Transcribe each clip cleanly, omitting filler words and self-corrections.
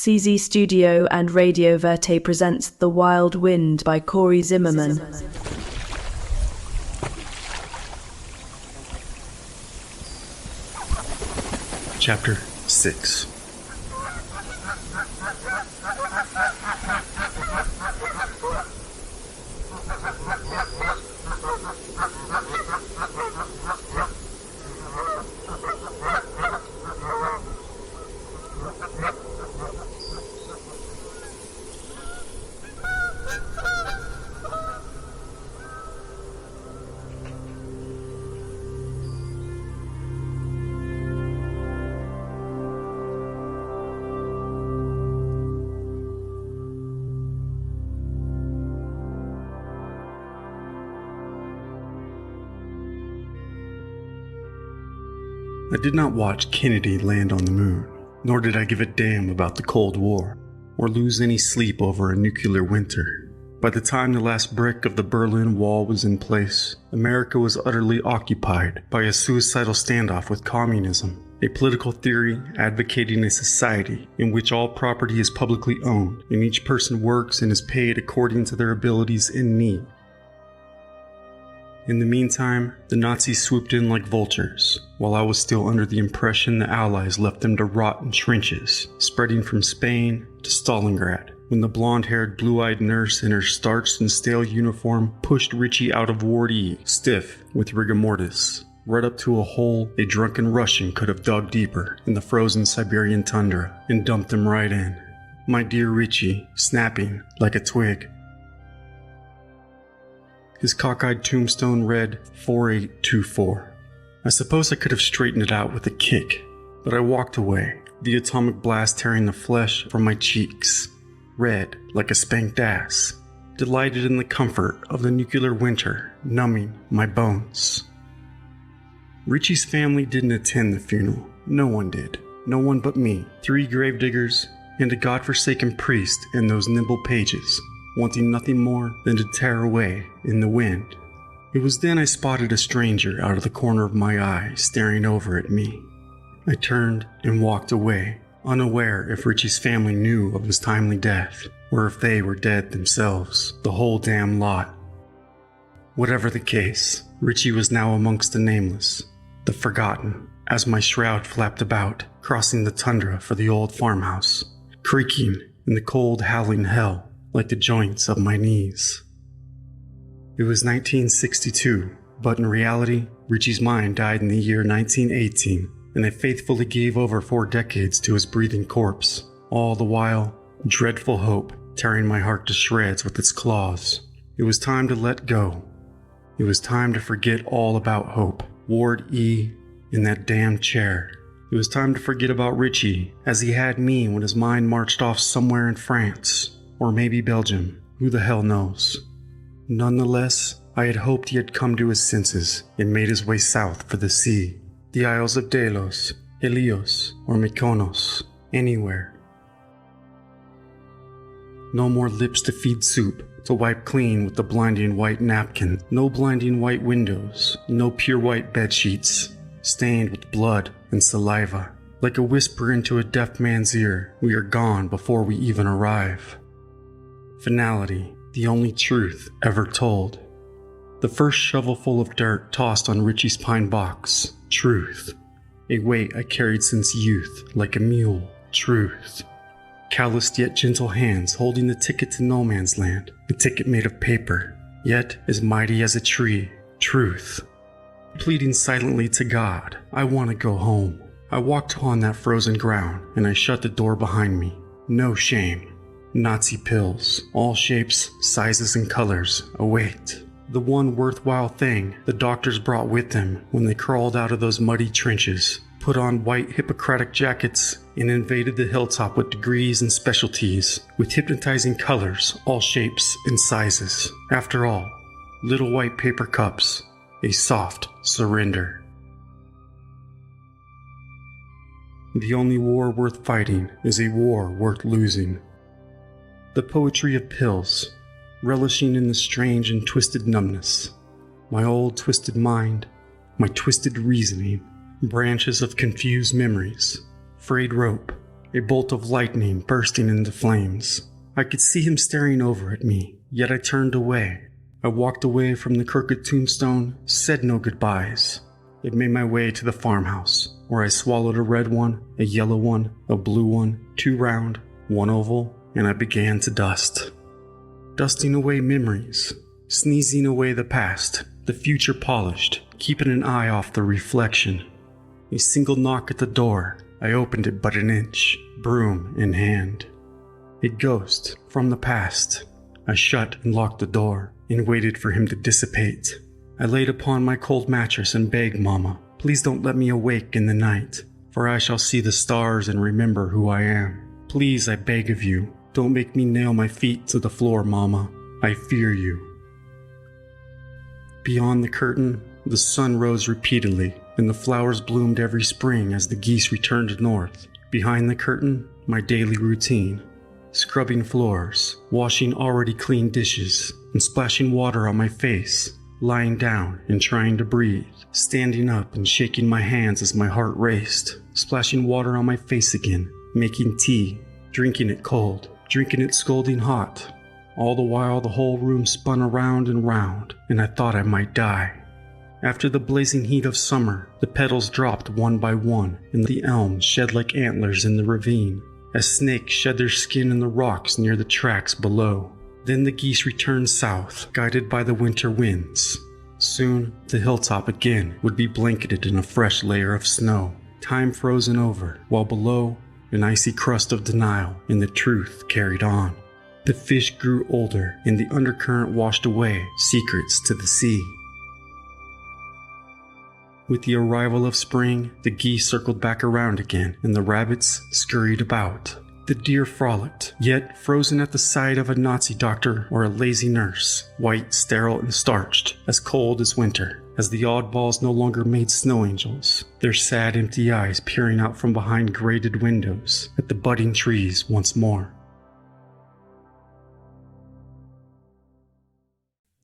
CZ Studio and Radio VÉRTÉ presents The Wild Wind by Cory Zimmerman. Chapter 6. I did not watch Kennedy land on the moon, nor did I give a damn about the Cold War, or lose any sleep over a nuclear winter. By the time the last brick of the Berlin Wall was in place, America was utterly occupied by a suicidal standoff with communism, a political theory advocating a society in which all property is publicly owned and each person works and is paid according to their abilities and need. In the meantime, the Nazis swooped in like vultures, while I was still under the impression the Allies left them to rot in trenches, spreading from Spain to Stalingrad, when the blonde-haired, blue-eyed nurse in her starched and stale uniform pushed Richie out of Ward E, stiff with rigor mortis, right up to a hole a drunken Russian could have dug deeper in the frozen Siberian tundra, and dumped him right in. My dear Richie, snapping like a twig. His cockeyed tombstone read 4824. I suppose I could have straightened it out with a kick, but I walked away, the atomic blast tearing the flesh from my cheeks, red like a spanked ass, delighted in the comfort of the nuclear winter numbing my bones. Richie's family didn't attend the funeral. No one did. No one but me, 3 gravediggers, and a godforsaken priest in those nimble pages, wanting nothing more than to tear away in the wind. It was then I spotted a stranger out of the corner of my eye staring over at me. I turned and walked away, unaware if Richie's family knew of his timely death, or if they were dead themselves, the whole damn lot. Whatever the case, Richie was now amongst the nameless, the forgotten, as my shroud flapped about, crossing the tundra for the old farmhouse, creaking in the cold howling hell like the joints of my knees. It was 1962, but in reality, Richie's mind died in the year 1918, and I faithfully gave over 4 decades to his breathing corpse, all the while, dreadful hope tearing my heart to shreds with its claws. It was time to let go. It was time to forget all about hope, Ward E, in that damn chair. It was time to forget about Richie, as he had me when his mind marched off somewhere in France. Or maybe Belgium, who the hell knows. Nonetheless, I had hoped he had come to his senses and made his way south for the sea, the Isles of Delos, Helios, or Mykonos, anywhere. No more lips to feed soup, to wipe clean with the blinding white napkin, no blinding white windows, no pure white bed sheets, stained with blood and saliva. Like a whisper into a deaf man's ear, we are gone before we even arrive. Finality, the only truth ever told. The first shovelful of dirt tossed on Richie's pine box. Truth. A weight I carried since youth, like a mule. Truth. Calloused yet gentle hands holding the ticket to no man's land. A ticket made of paper, yet as mighty as a tree. Truth. Pleading silently to God, I want to go home. I walked on that frozen ground, and I shut the door behind me. No shame. Nazi pills, all shapes, sizes, and colors, await. The one worthwhile thing the doctors brought with them when they crawled out of those muddy trenches, put on white Hippocratic jackets, and invaded the hilltop with degrees and specialties, with hypnotizing colors, all shapes and sizes. After all, little white paper cups, a soft surrender. The only war worth fighting is a war worth losing. The poetry of pills, relishing in the strange and twisted numbness. My old twisted mind, my twisted reasoning, branches of confused memories, frayed rope, a bolt of lightning bursting into flames. I could see him staring over at me, yet I turned away. I walked away from the crooked tombstone, said no goodbyes. It made my way to the farmhouse, where I swallowed a red one, a yellow one, a blue one, 2 round, 1 oval, and I began to dust. Dusting away memories, sneezing away the past, the future polished, keeping an eye off the reflection. A single knock at the door, I opened it but an inch, broom in hand. A ghost from the past. I shut and locked the door, and waited for him to dissipate. I laid upon my cold mattress and begged Mama, please don't let me awake in the night, for I shall see the stars and remember who I am. Please, I beg of you, don't make me nail my feet to the floor, Mama. I fear you. Beyond the curtain, the sun rose repeatedly, and the flowers bloomed every spring as the geese returned north. Behind the curtain, my daily routine. Scrubbing floors, washing already clean dishes, and splashing water on my face, lying down and trying to breathe, standing up and shaking my hands as my heart raced, splashing water on my face again, making tea, drinking it cold, drinking it scalding hot. All the while the whole room spun around and round, and I thought I might die. After the blazing heat of summer, the petals dropped one by one, and the elms shed like antlers in the ravine, as snakes shed their skin in the rocks near the tracks below. Then the geese returned south, guided by the winter winds. Soon, the hilltop again would be blanketed in a fresh layer of snow, time frozen over, while below, an icy crust of denial, and the truth carried on. The fish grew older, and the undercurrent washed away secrets to the sea. With the arrival of spring, the geese circled back around again, and the rabbits scurried about. The deer frolicked, yet frozen at the sight of a Nazi doctor or a lazy nurse, white, sterile, and starched, as cold as winter, as the oddballs no longer made snow angels, their sad empty eyes peering out from behind grated windows at the budding trees once more.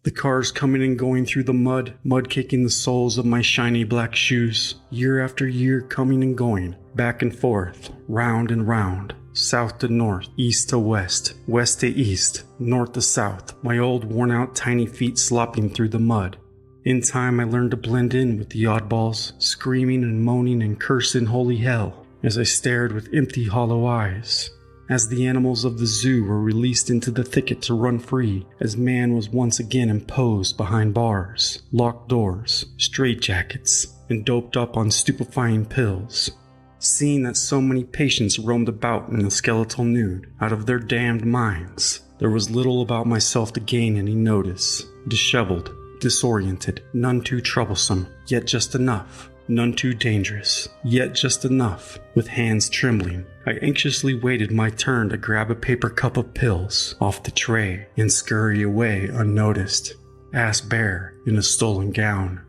The cars coming and going through the mud caking the soles of my shiny black shoes, year after year coming and going, back and forth, round and round, south to north, east to west, west to east, north to south, my old worn-out tiny feet slopping through the mud. In time I learned to blend in with the oddballs, screaming and moaning and cursing holy hell, as I stared with empty hollow eyes. As the animals of the zoo were released into the thicket to run free, as man was once again imposed behind bars, locked doors, straitjackets, and doped up on stupefying pills. Seeing that so many patients roamed about in the skeletal nude, out of their damned minds, there was little about myself to gain any notice. Disheveled, disoriented, none too troublesome, yet just enough. None too dangerous, yet just enough. With hands trembling, I anxiously waited my turn to grab a paper cup of pills off the tray and scurry away unnoticed, ass bare in a stolen gown.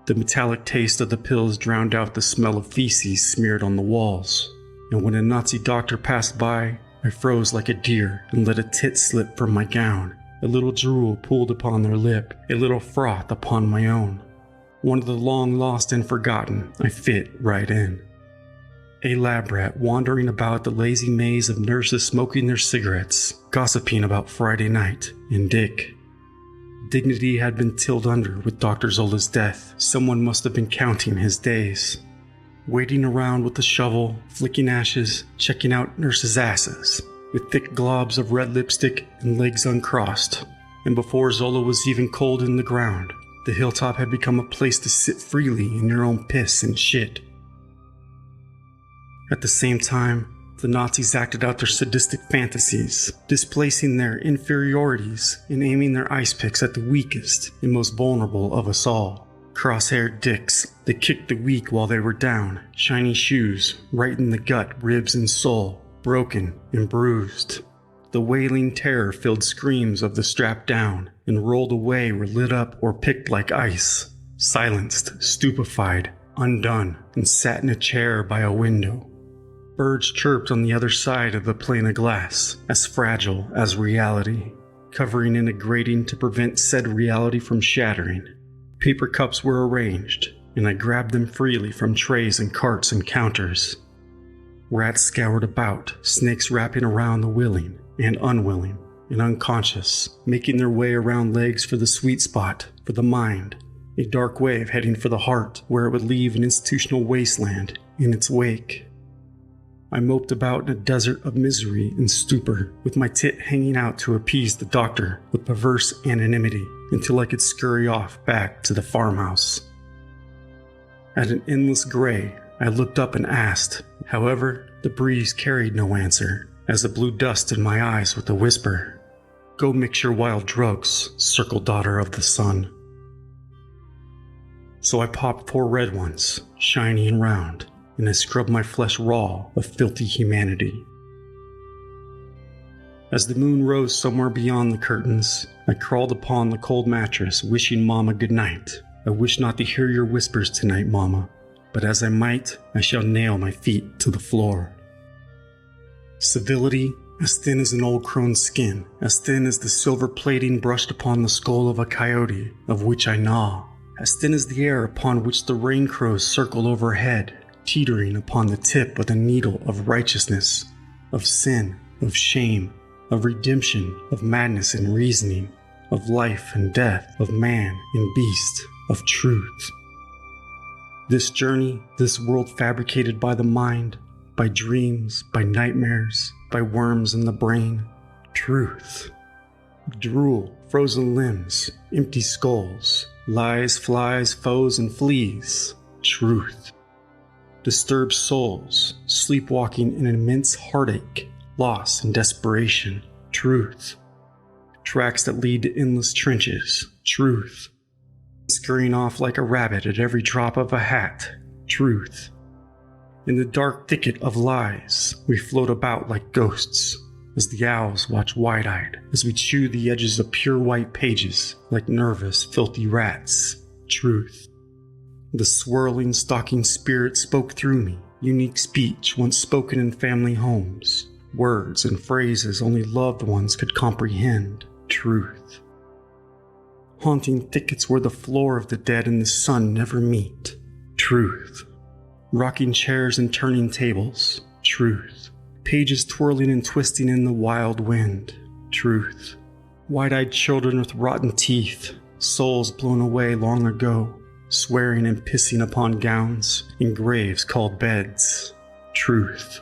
The metallic taste of the pills drowned out the smell of feces smeared on the walls, and when a Nazi doctor passed by, I froze like a deer and let a tit slip from my gown. A little drool pooled upon their lip, a little froth upon my own. One of the long lost and forgotten, I fit right in. A lab rat wandering about the lazy maze of nurses smoking their cigarettes, gossiping about Friday night and Dick. Dignity had been tilled under with Dr. Zola's death. Someone must have been counting his days. Waiting around with a shovel, flicking ashes, checking out nurses' asses, with thick globs of red lipstick and legs uncrossed. And before Zola was even cold in the ground, the hilltop had become a place to sit freely in your own piss and shit. At the same time, the Nazis acted out their sadistic fantasies, displacing their inferiorities and aiming their ice picks at the weakest and most vulnerable of us all. Cross-haired dicks that kicked the weak while they were down, shiny shoes right in the gut, ribs, and soul, broken and bruised. The wailing terror-filled screams of the strapped down and rolled away were lit up or picked like ice, silenced, stupefied, undone, and sat in a chair by a window. Birds chirped on the other side of the pane of glass, as fragile as reality, covering in a grating to prevent said reality from shattering. Paper cups were arranged, and I grabbed them freely from trays and carts and counters. Rats scoured about, snakes wrapping around the willing and unwilling and unconscious, making their way around legs for the sweet spot, for the mind, a dark wave heading for the heart where it would leave an institutional wasteland in its wake. I moped about in a desert of misery and stupor, with my tit hanging out to appease the doctor with perverse anonymity until I could scurry off back to the farmhouse. At an endless gray, I looked up and asked. However, the breeze carried no answer, as it blew dust in my eyes with a whisper. Go mix your wild drugs, circle daughter of the sun. So I popped 4 red ones, shiny and round, and I scrubbed my flesh raw of filthy humanity. As the moon rose somewhere beyond the curtains, I crawled upon the cold mattress, wishing Mama good night. I wish not to hear your whispers tonight, Mama, but as I might, I shall nail my feet to the floor. Civility, as thin as an old crone's skin, as thin as the silver plating brushed upon the skull of a coyote, of which I gnaw, as thin as the air upon which the rain crows circle overhead, teetering upon the tip of the needle of righteousness, of sin, of shame, of redemption, of madness and reasoning, of life and death, of man and beast, of truth. This journey, this world fabricated by the mind, by dreams, by nightmares, by worms in the brain, truth. Drool, frozen limbs, empty skulls, lies, flies, foes, and fleas, truth. Disturbed souls, sleepwalking in immense heartache, loss, and desperation, truth. Tracks that lead to endless trenches, truth. Scurrying off like a rabbit at every drop of a hat, truth. In the dark thicket of lies, we float about like ghosts, as the owls watch wide-eyed, as we chew the edges of pure white pages like nervous, filthy rats, truth. The swirling, stalking spirit spoke through me, unique speech once spoken in family homes, words and phrases only loved ones could comprehend, truth. Haunting thickets where the floor of the dead and the sun never meet, truth. Rocking chairs and turning tables, truth. Pages twirling and twisting in the wild wind, truth. Wide-eyed children with rotten teeth, souls blown away long ago, swearing and pissing upon gowns in graves called beds, truth.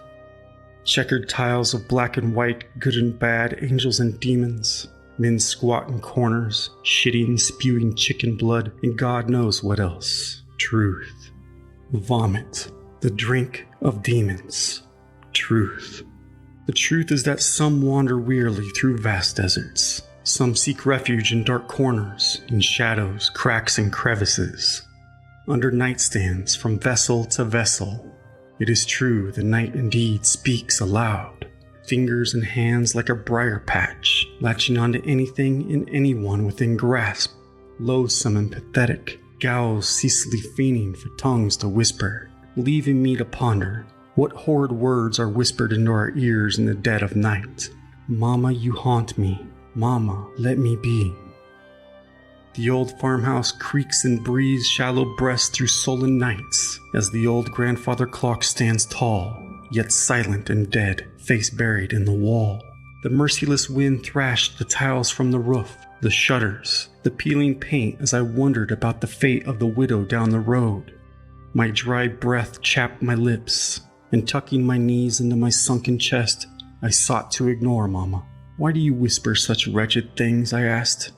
Checkered tiles of black and white, good and bad, angels and demons, men squat in corners, shitting, spewing chicken blood, and God knows what else, truth. Vomit, the drink of demons, truth. The truth is that some wander wearily through vast deserts. Some seek refuge in dark corners, in shadows, cracks, and crevices. Under nightstands, from vessel to vessel. It is true, the night indeed speaks aloud. Fingers and hands like a briar patch, latching onto anything and anyone within grasp. Loathsome and pathetic, gowls ceaselessly fiending for tongues to whisper, leaving me to ponder. What horrid words are whispered into our ears in the dead of night? Mama, you haunt me. Mama, let me be. The old farmhouse creaks and breathes shallow breaths through sullen nights as the old grandfather clock stands tall, yet silent and dead, face buried in the wall. The merciless wind thrashed the tiles from the roof, the shutters, the peeling paint as I wondered about the fate of the widow down the road. My dry breath chapped my lips, and tucking my knees into my sunken chest, I sought to ignore Mama. Why do you whisper such wretched things? I asked.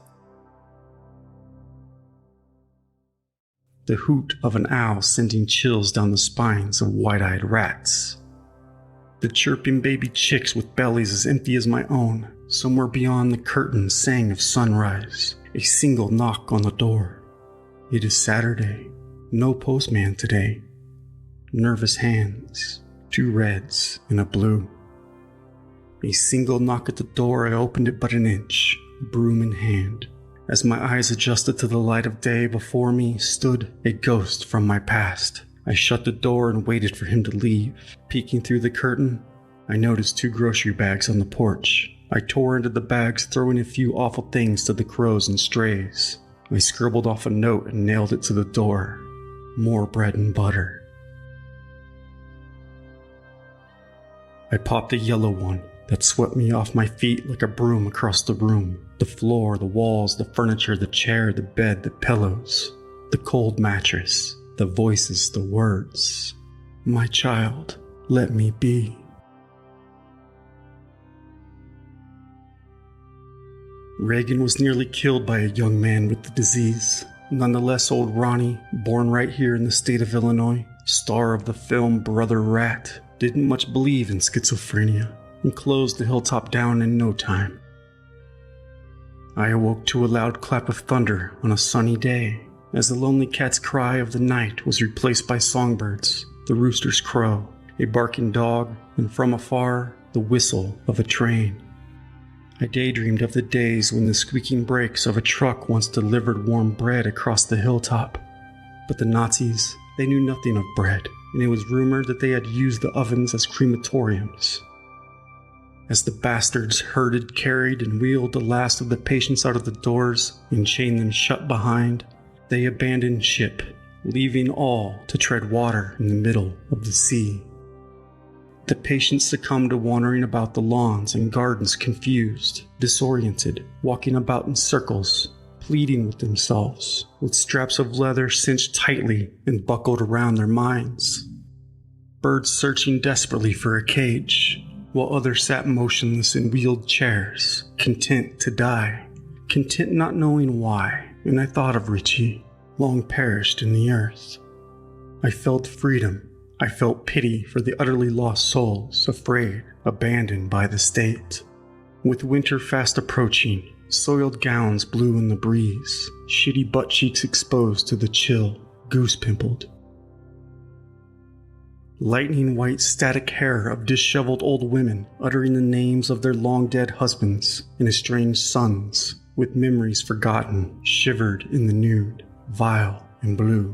The hoot of an owl sending chills down the spines of wide-eyed rats. The chirping baby chicks with bellies as empty as my own, somewhere beyond the curtains sang of sunrise. A single knock on the door. It is Saturday. No postman today. Nervous hands. 2 reds and a blue. A single knock at the door, I opened it but an inch, broom in hand. As my eyes adjusted to the light of day, before me stood a ghost from my past. I shut the door and waited for him to leave. Peeking through the curtain, I noticed 2 grocery bags on the porch. I tore into the bags, throwing a few awful things to the crows and strays. I scribbled off a note and nailed it to the door. more bread and butter. I popped a yellow one that swept me off my feet like a broom across the room. The floor, the walls, the furniture, the chair, the bed, the pillows, the cold mattress, the voices, the words. My child, let me be. Reagan was nearly killed by a young man with the disease. Nonetheless, old Ronnie, born right here in the state of Illinois, star of the film Brother Rat, didn't much believe in schizophrenia and closed the hilltop down in no time. I awoke to a loud clap of thunder on a sunny day as the lonely cat's cry of the night was replaced by songbirds, the rooster's crow, a barking dog, and from afar, the whistle of a train. I daydreamed of the days when the squeaking brakes of a truck once delivered warm bread across the hilltop. But the Nazis, they knew nothing of bread, and it was rumored that they had used the ovens as crematoriums. As the bastards herded, carried, and wheeled the last of the patients out of the doors and chained them shut behind, they abandoned ship, leaving all to tread water in the middle of the sea. The patients succumbed to wandering about the lawns and gardens confused, disoriented, walking about in circles, pleading with themselves, with straps of leather cinched tightly and buckled around their minds. Birds searching desperately for a cage, while others sat motionless in wheeled chairs, content to die, content not knowing why. And I thought of Richie, long perished in the earth. I felt freedom. I felt pity for the utterly lost souls, afraid, abandoned by the state. With winter fast approaching, soiled gowns blew in the breeze, shitty butt cheeks exposed to the chill, goose-pimpled. Lightning white static hair of disheveled old women uttering the names of their long-dead husbands and estranged sons, with memories forgotten, shivered in the nude, vile and blue.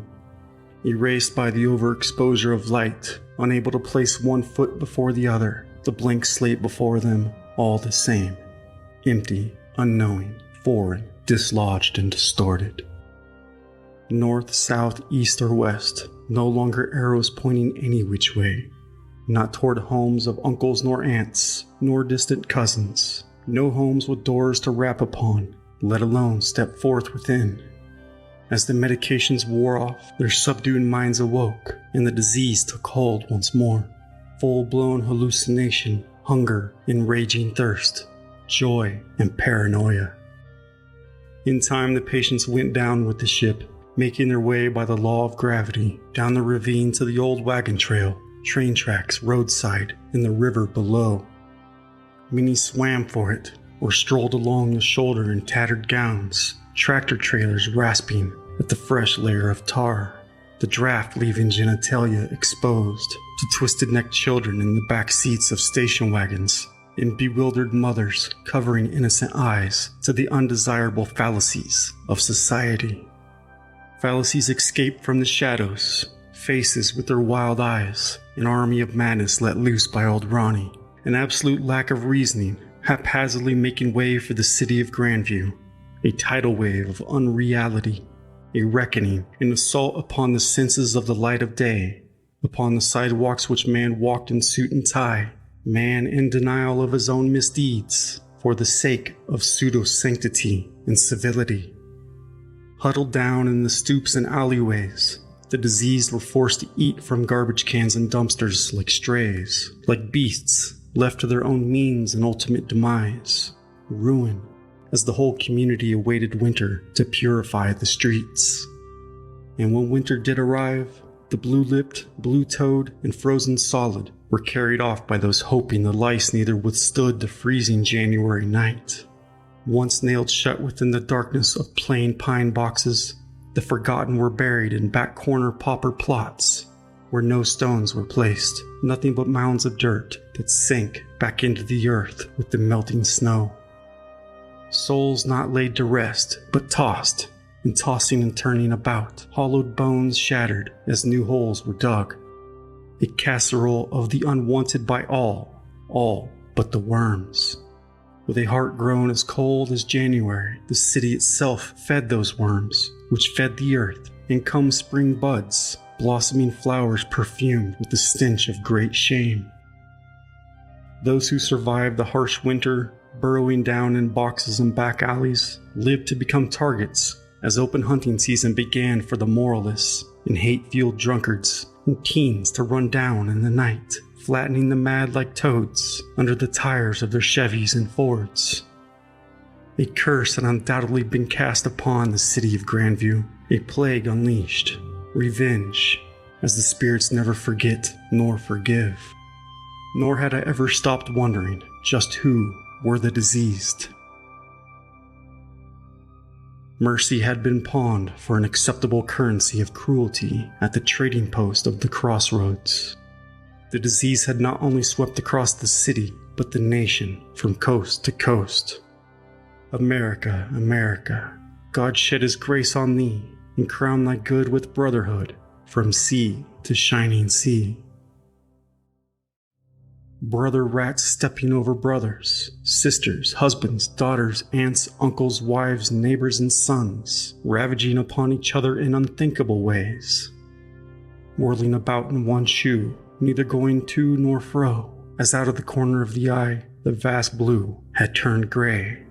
Erased by the overexposure of light, unable to place one foot before the other, the blank slate before them, all the same. Empty, unknowing, foreign, dislodged and distorted. North, south, east or west, no longer arrows pointing any which way. Not toward homes of uncles nor aunts, nor distant cousins. No homes with doors to rap upon, let alone step forth within. As the medications wore off, their subdued minds awoke, and the disease took hold once more. Full-blown hallucination, hunger and raging thirst, joy and paranoia. In time, the patients went down with the ship, making their way by the law of gravity, down the ravine to the old wagon trail, train tracks, roadside, and the river below. Many swam for it, or strolled along the shoulder in tattered gowns, tractor trailers rasping at the fresh layer of tar, the draft leaving genitalia exposed to twisted-necked children in the back seats of station wagons, and bewildered mothers covering innocent eyes to the undesirable fallacies of society. Fallacies escaped from the shadows, faces with their wild eyes, an army of madness let loose by old Ronnie, an absolute lack of reasoning, haphazardly making way for the city of Grandview, a tidal wave of unreality, a reckoning, an assault upon the senses of the light of day, upon the sidewalks which man walked in suit and tie, man in denial of his own misdeeds, for the sake of pseudo-sanctity and civility. Huddled down in the stoops and alleyways, the diseased were forced to eat from garbage cans and dumpsters like strays, like beasts left to their own means and ultimate demise, ruin, as the whole community awaited winter to purify the streets. And when winter did arrive, the blue-lipped, blue-toed, and frozen solid were carried off by those hoping the lice neither withstood the freezing January night. Once nailed shut within the darkness of plain pine boxes, the forgotten were buried in back corner pauper plots, where no stones were placed, nothing but mounds of dirt that sank back into the earth with the melting snow. Souls not laid to rest, but tossed, and tossing and turning about, hollowed bones shattered as new holes were dug. A casserole of the unwanted by all but the worms. With a heart grown as cold as January, the city itself fed those worms, which fed the earth, and come spring buds, blossoming flowers perfumed with the stench of great shame. Those who survived the harsh winter, burrowing down in boxes and back alleys, lived to become targets as open hunting season began for the moralists and hate-fueled drunkards and teens to run down in the night, flattening the mad like toads under the tires of their Chevys and Fords. A curse had undoubtedly been cast upon the city of Grandview, a plague unleashed, revenge, as the spirits never forget nor forgive. Nor had I ever stopped wondering just who were the diseased. Mercy had been pawned for an acceptable currency of cruelty at the trading post of the crossroads. The disease had not only swept across the city, but the nation from coast to coast. America, America, God shed his grace on thee, and crown thy good with brotherhood, from sea to shining sea. Brother rats stepping over brothers, sisters, husbands, daughters, aunts, uncles, wives, neighbors, and sons, ravaging upon each other in unthinkable ways. Whirling about in one shoe, neither going to nor fro, as out of the corner of the eye, the vast blue had turned gray.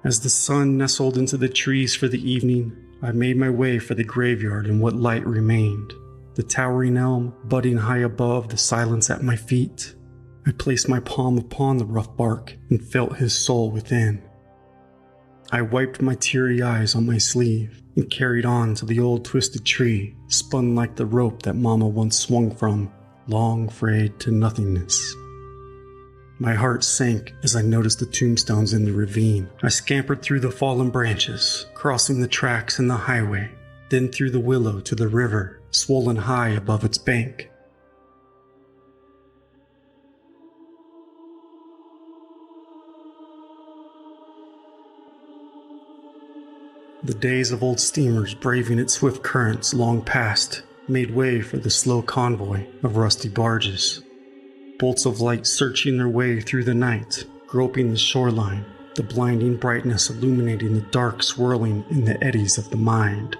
As the sun nestled into the trees for the evening, I made my way for the graveyard in what light remained. The towering elm budding high above the silence at my feet. I placed my palm upon the rough bark and felt his soul within. I wiped my teary eyes on my sleeve and carried on to the old twisted tree, spun like the rope that Mama once swung from, long frayed to nothingness. My heart sank as I noticed the tombstones in the ravine. I scampered through the fallen branches, crossing the tracks and the highway, then through the willow to the river, swollen high above its bank. The days of old steamers braving its swift currents long past made way for the slow convoy of rusty barges. Bolts of light searching their way through the night, groping the shoreline, the blinding brightness illuminating the dark swirling in the eddies of the mind.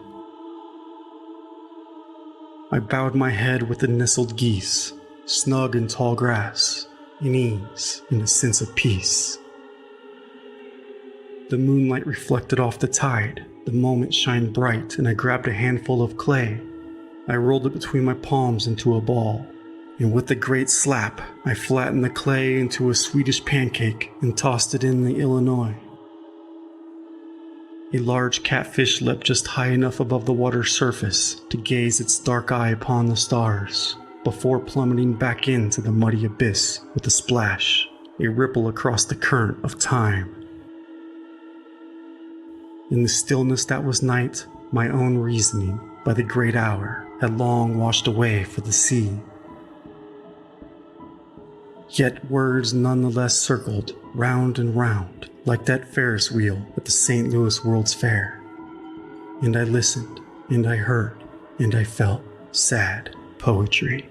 I bowed my head with the nestled geese, snug in tall grass, in ease and a sense of peace. The moonlight reflected off the tide. The moment shined bright, and I grabbed a handful of clay. I rolled it between my palms into a ball, and with a great slap, I flattened the clay into a Swedish pancake and tossed it in the Illinois. A large catfish leapt just high enough above the water's surface to gaze its dark eye upon the stars, before plummeting back into the muddy abyss with a splash, a ripple across the current of time. In the stillness that was night, my own reasoning, by the great hour, had long washed away for the sea. Yet words nonetheless circled round and round, like that Ferris wheel at the St. Louis World's Fair. And I listened, and I heard, and I felt sad poetry.